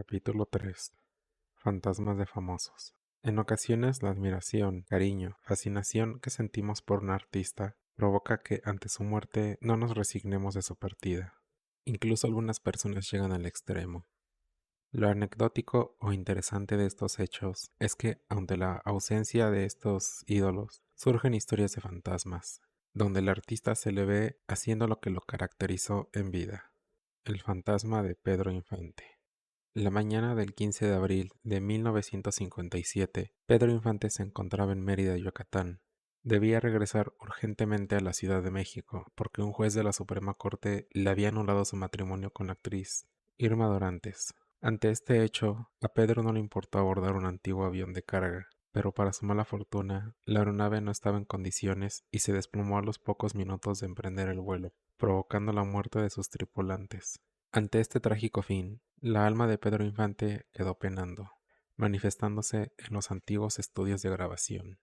Capítulo 3. Fantasmas de famosos. En ocasiones la admiración, cariño, fascinación que sentimos por un artista provoca que ante su muerte no nos resignemos de su partida. Incluso algunas personas llegan al extremo. Lo anecdótico o interesante de estos hechos es que, ante la ausencia de estos ídolos, surgen historias de fantasmas, donde el artista se le ve haciendo lo que lo caracterizó en vida. El fantasma de Pedro Infante. La mañana del 15 de abril de 1957, Pedro Infante se encontraba en Mérida, Yucatán. Debía regresar urgentemente a la Ciudad de México porque un juez de la Suprema Corte le había anulado su matrimonio con la actriz Irma Dorantes. Ante este hecho, a Pedro no le importó abordar un antiguo avión de carga, pero para su mala fortuna, la aeronave no estaba en condiciones y se desplomó a los pocos minutos de emprender el vuelo, provocando la muerte de sus tripulantes. Ante este trágico fin, la alma de Pedro Infante quedó penando, manifestándose en los antiguos estudios de grabación.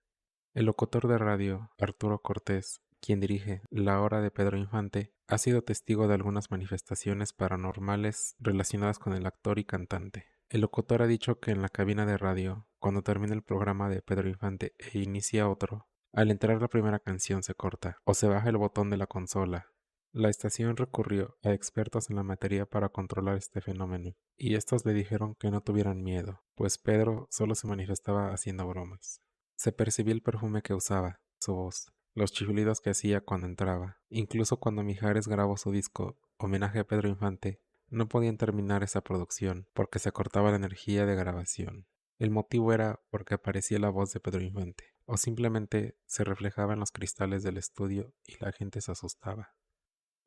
El locutor de radio, Arturo Cortés, quien dirige La Hora de Pedro Infante, ha sido testigo de algunas manifestaciones paranormales relacionadas con el actor y cantante. El locutor ha dicho que en la cabina de radio, cuando termina el programa de Pedro Infante e inicia otro, al entrar la primera canción se corta o se baja el botón de la consola. La estación recurrió a expertos en la materia para controlar este fenómeno, y estos le dijeron que no tuvieran miedo, pues Pedro solo se manifestaba haciendo bromas. Se percibía el perfume que usaba, su voz, los chiflidos que hacía cuando entraba. Incluso cuando Mijares grabó su disco Homenaje a Pedro Infante, no podían terminar esa producción porque se cortaba la energía de grabación. El motivo era porque aparecía la voz de Pedro Infante, o simplemente se reflejaba en los cristales del estudio y la gente se asustaba.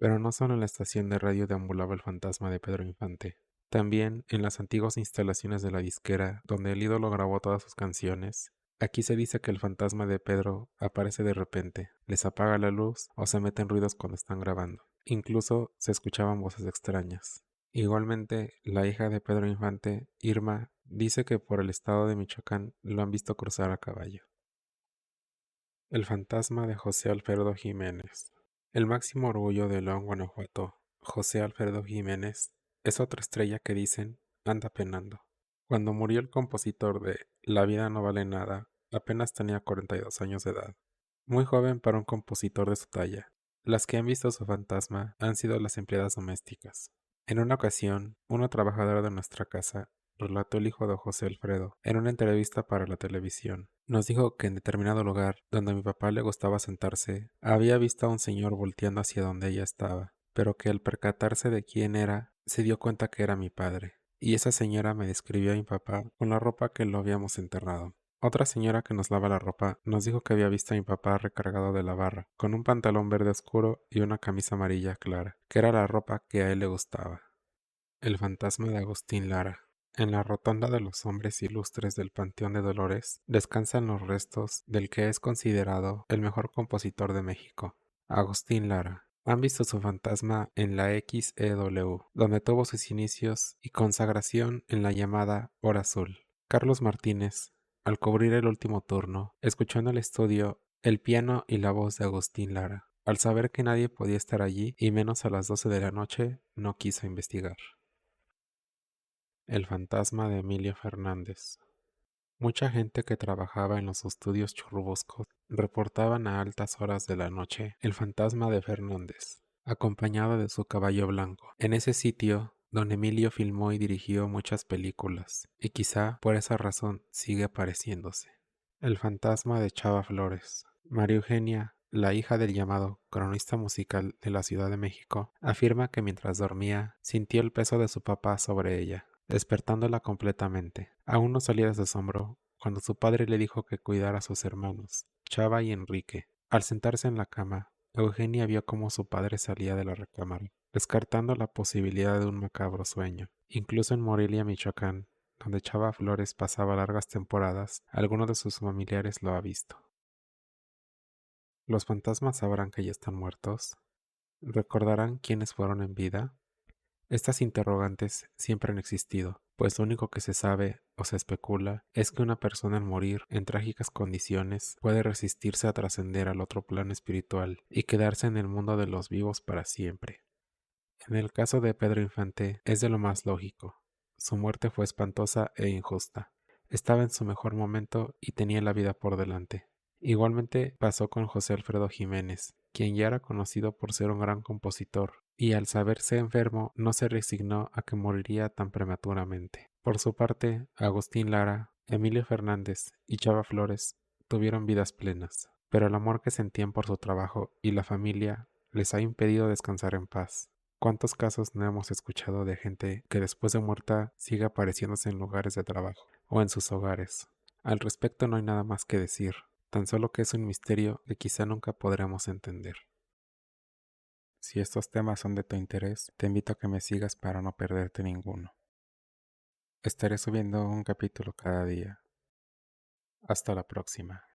Pero no solo en la estación de radio deambulaba el fantasma de Pedro Infante. También en las antiguas instalaciones de la disquera, donde el ídolo grabó todas sus canciones. Aquí se dice que el fantasma de Pedro aparece de repente, les apaga la luz o se meten ruidos cuando están grabando. Incluso se escuchaban voces extrañas. Igualmente, la hija de Pedro Infante, Irma, dice que por el estado de Michoacán lo han visto cruzar a caballo. El fantasma de José Alfredo Jiménez. El máximo orgullo de León, Guanajuato, José Alfredo Jiménez, es otra estrella que dicen anda penando. Cuando murió el compositor de La vida no vale nada, apenas tenía 42 años de edad. Muy joven para un compositor de su talla. Las que han visto su fantasma han sido las empleadas domésticas. En una ocasión, una trabajadora de nuestra casa relató el hijo de José Alfredo en una entrevista para la televisión. Nos dijo que en determinado lugar, donde a mi papá le gustaba sentarse, había visto a un señor volteando hacia donde ella estaba, pero que al percatarse de quién era, se dio cuenta que era mi padre. Y esa señora me describió a mi papá con la ropa que lo habíamos enterrado. Otra señora que nos lava la ropa nos dijo que había visto a mi papá recargado de la barra, con un pantalón verde oscuro y una camisa amarilla clara, que era la ropa que a él le gustaba. El fantasma de Agustín Lara. En la rotonda de los hombres ilustres del Panteón de Dolores descansan los restos del que es considerado el mejor compositor de México, Agustín Lara. Han visto su fantasma en la XEW, donde tuvo sus inicios y consagración en la llamada Hora Azul. Carlos Martínez, al cubrir el último turno, escuchó en el estudio el piano y la voz de Agustín Lara. Al saber que nadie podía estar allí, y menos a las 12 de la noche, no quiso investigar. El fantasma de Emilio Fernández. Mucha gente que trabajaba en los estudios Churubusco reportaban a altas horas de la noche el fantasma de Fernández, acompañado de su caballo blanco. En ese sitio, don Emilio filmó y dirigió muchas películas, y quizá por esa razón sigue apareciéndose. El fantasma de Chava Flores. María Eugenia, la hija del llamado cronista musical de la Ciudad de México, afirma que mientras dormía sintió el peso de su papá sobre ella, despertándola completamente. Aún no salía de su asombro cuando su padre le dijo que cuidara a sus hermanos, Chava y Enrique. Al sentarse en la cama, Eugenia vio cómo su padre salía de la recámara, descartando la posibilidad de un macabro sueño. Incluso en Morelia, Michoacán, donde Chava Flores pasaba largas temporadas, alguno de sus familiares lo ha visto. ¿Los fantasmas sabrán que ya están muertos? ¿Recordarán quiénes fueron en vida? Estas interrogantes siempre han existido, pues lo único que se sabe o se especula es que una persona al morir en trágicas condiciones puede resistirse a trascender al otro plano espiritual y quedarse en el mundo de los vivos para siempre. En el caso de Pedro Infante es de lo más lógico. Su muerte fue espantosa e injusta. Estaba en su mejor momento y tenía la vida por delante. Igualmente pasó con José Alfredo Jiménez, quien ya era conocido por ser un gran compositor, y al saberse enfermo no se resignó a que moriría tan prematuramente. Por su parte, Agustín Lara, Emilio Fernández y Chava Flores tuvieron vidas plenas, pero el amor que sentían por su trabajo y la familia les ha impedido descansar en paz. ¿Cuántos casos no hemos escuchado de gente que después de muerta sigue apareciéndose en lugares de trabajo o en sus hogares? Al respecto no hay nada más que decir, tan solo que es un misterio que quizá nunca podremos entender. Si estos temas son de tu interés, te invito a que me sigas para no perderte ninguno. Estaré subiendo un capítulo cada día. Hasta la próxima.